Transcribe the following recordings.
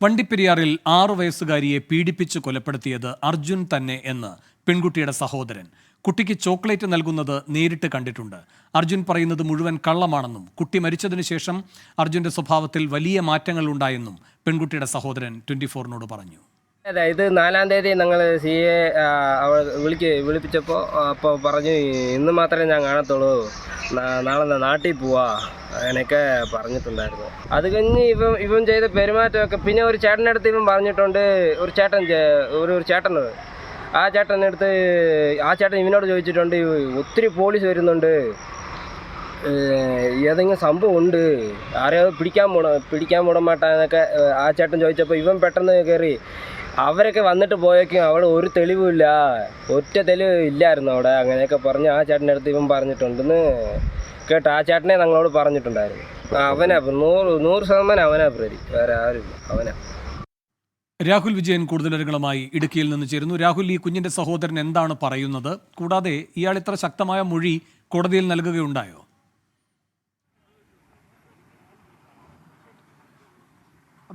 വണ്ടിപ്പെരിയാറിൽ 6 വയസ്സുകാരിയെ പീഡിപ്പിച്ച് കൊലപ്പെടുത്തിയത് അർജുൻ തന്നെ എന്ന് പെൺകുട്ടിയുടെ സഹോദരൻ. കുട്ടിക്ക് ചോക്ലേറ്റ് നൽകുന്നത് നേരിട്ട് കണ്ടിട്ടുണ്ട്. അർജുൻ പറയുന്നത് മുഴുവൻ കള്ളമാണെന്നും കുട്ടി മരിച്ചതിനു ശേഷം അർജുന്റെ സ്വഭാവത്തിൽ വലിയ മാറ്റങ്ങൾ ഉണ്ടായെന്നും പെൺകുട്ടിയുടെ സഹോദരൻ 24-നോട് പറഞ്ഞു. അതെ, ഇത് 4-ാം തീയതി ഞങ്ങൾ CA വിളിപ്പിച്ചപ്പോൾ അപ്പോൾ പറഞ്ഞു ഇന്ന് മാത്രമേ ഞാൻ കാണത്തുള്ളൂ, നാളെ നാട്ടിൽ പോവാ അങ്ങനെയൊക്കെ പറഞ്ഞിട്ടുണ്ടായിരുന്നു. അത് കഴിഞ്ഞ് ഇവൻ ചെയ്ത പെരുമാറ്റമൊക്കെ പിന്നെ ഒരു ചേട്ടൻ്റെ അടുത്ത് ഇവൻ പറഞ്ഞിട്ടുണ്ട്. ഒരു ചേട്ടനുണ്ട്, ആ ചേട്ടൻ ഇവനോട് ചോദിച്ചിട്ടുണ്ട്, ഒത്തിരി പോലീസ് വരുന്നുണ്ട്, ഏതെങ്കിലും സംഭവം ഉണ്ട്, ആരെയോ പിടിക്കാൻ പോടമാട്ടാന്നൊക്കെ ആ ചേട്ടൻ ചോദിച്ചപ്പോൾ ഇവൻ പെട്ടെന്ന് കയറി അവരൊക്കെ വന്നിട്ട് പോയേക്കും അവിടെ ഒരു തെളിവുമില്ല, ഒറ്റ തെളിവ് ഇല്ലായിരുന്നു അവിടെ, അങ്ങനെയൊക്കെ പറഞ്ഞ് ആ ചേട്ടൻ്റെ അടുത്ത് ഇവൻ പറഞ്ഞിട്ടുണ്ടെന്ന് കേട്ടോ. ആ ചേട്ടനെ ഞങ്ങളോട് പറഞ്ഞിട്ടുണ്ടായിരുന്നു. അവനാ 100% അവനാ പ്രതി, വേറെ ആരും അവനാ. രാഹുൽ വിജയൻ കൂടുതൽ വിവരങ്ങളുമായി ഇടുക്കിയിൽ നിന്ന് ചേരുന്നു. രാഹുൽ, ഈ കുഞ്ഞിന്റെ സഹോദരൻ എന്താണ് പറയുന്നത്? കൂടാതെ ഇയാൾ ഇത്ര ശക്തമായ മൊഴി കോടതിയിൽ നൽകുകയുണ്ടായോ?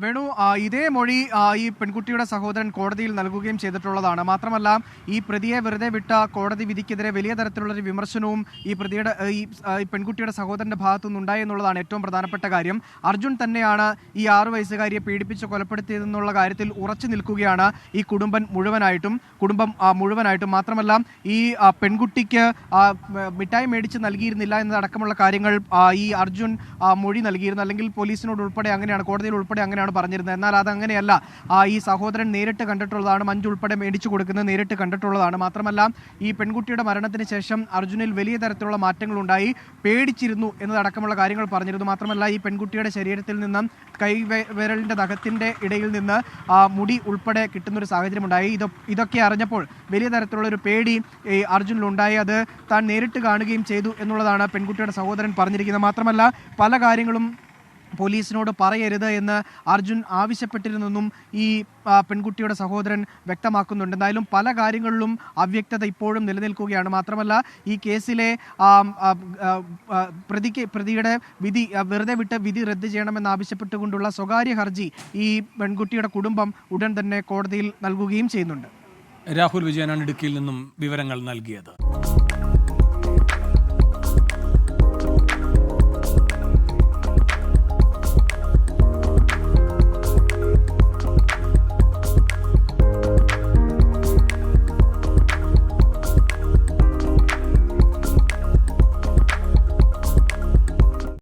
വേണു, ഇതേ മൊഴി ഈ പെൺകുട്ടിയുടെ സഹോദരൻ കോടതിയിൽ നൽകുകയും ചെയ്തിട്ടുള്ളതാണ്. മാത്രമല്ല, ഈ പ്രതിയെ വെറുതെ വിട്ട കോടതി വിധിക്കെതിരെ വലിയ തരത്തിലുള്ളൊരു വിമർശനവും ഈ പെൺകുട്ടിയുടെ സഹോദരന്റെ ഭാഗത്തു നിന്നുണ്ടായി എന്നുള്ളതാണ് ഏറ്റവും പ്രധാനപ്പെട്ട കാര്യം. അർജുൻ തന്നെയാണ് ഈ 6 വയസ്സുകാരിയെ പീഡിപ്പിച്ച് കൊലപ്പെടുത്തിയതെന്നുള്ള കാര്യത്തിൽ ഉറച്ചു നിൽക്കുകയാണ് ഈ കുടുംബം മുഴുവനായിട്ടും. മാത്രമല്ല, ഈ പെൺകുട്ടിക്ക് മിഠായി മേടിച്ച് നൽകിയിരുന്നില്ല എന്നതടക്കമുള്ള കാര്യങ്ങൾ ഈ അർജുൻ മൊഴി നൽകിയിരുന്നു. അല്ലെങ്കിൽ പോലീസിനോട് ഉൾപ്പെടെ അങ്ങനെയാണ്, കോടതിയിൽ ഉൾപ്പെടെ അങ്ങനെയാണ് പറഞ്ഞിരുന്നത്. എന്നാൽ അതങ്ങനെയല്ല. ഈ സഹോദരൻ നേരിട്ട് കണ്ടിട്ടുള്ളതാണ്, മഞ്ജു ഉൾപ്പെടെ മേടിച്ചു കൊടുക്കുന്നത് നേരിട്ട് കണ്ടിട്ടുള്ളതാണ്. മാത്രമല്ല, ഈ പെൺകുട്ടിയുടെ മരണത്തിന് ശേഷം അർജുനിൽ വലിയ തരത്തിലുള്ള മാറ്റങ്ങളുണ്ടായി, പേടിച്ചിരുന്നു എന്നതടക്കമുള്ള കാര്യങ്ങൾ പറഞ്ഞിരുന്നു. മാത്രമല്ല, ഈ പെൺകുട്ടിയുടെ ശരീരത്തിൽ നിന്നും കൈവിരലിൻ്റെ നഖത്തിൻ്റെ ഇടയിൽ നിന്ന് മുടി ഉൾപ്പെടെ കിട്ടുന്നൊരു സാഹചര്യമുണ്ടായി. ഇതൊക്കെ അറിഞ്ഞപ്പോൾ വലിയ തരത്തിലുള്ളൊരു പേടി അർജുനിലുണ്ടായി. അത് താൻ നേരിട്ട് കാണുകയും ചെയ്തു എന്നുള്ളതാണ് പെൺകുട്ടിയുടെ സഹോദരൻ പറഞ്ഞിരിക്കുന്നത്. മാത്രമല്ല, പല കാര്യങ്ങളും പോലീസിനോട് പറയരുത് എന്ന് അർജുൻ ആവശ്യപ്പെട്ടിരുന്നെന്നും ഈ പെൺകുട്ടിയുടെ സഹോദരൻ വ്യക്തമാക്കുന്നുണ്ട്. എന്തായാലും പല കാര്യങ്ങളിലും അവ്യക്തത ഇപ്പോഴും നിലനിൽക്കുകയാണ്. മാത്രമല്ല, ഈ കേസിലെ പ്രതിയുടെ വിധി വെറുതെ വിട്ട് വിധി റദ്ദ് ചെയ്യണമെന്നാവശ്യപ്പെട്ടുകൊണ്ടുള്ള സ്വകാര്യ ഹർജി ഈ പെൺകുട്ടിയുടെ കുടുംബം ഉടൻ തന്നെ കോടതിയിൽ നൽകുകയും ചെയ്യുന്നുണ്ട്. രാഹുൽ വിജയനാണ് ഇടുക്കിയിൽ നിന്നും വിവരങ്ങൾ നൽകിയത്.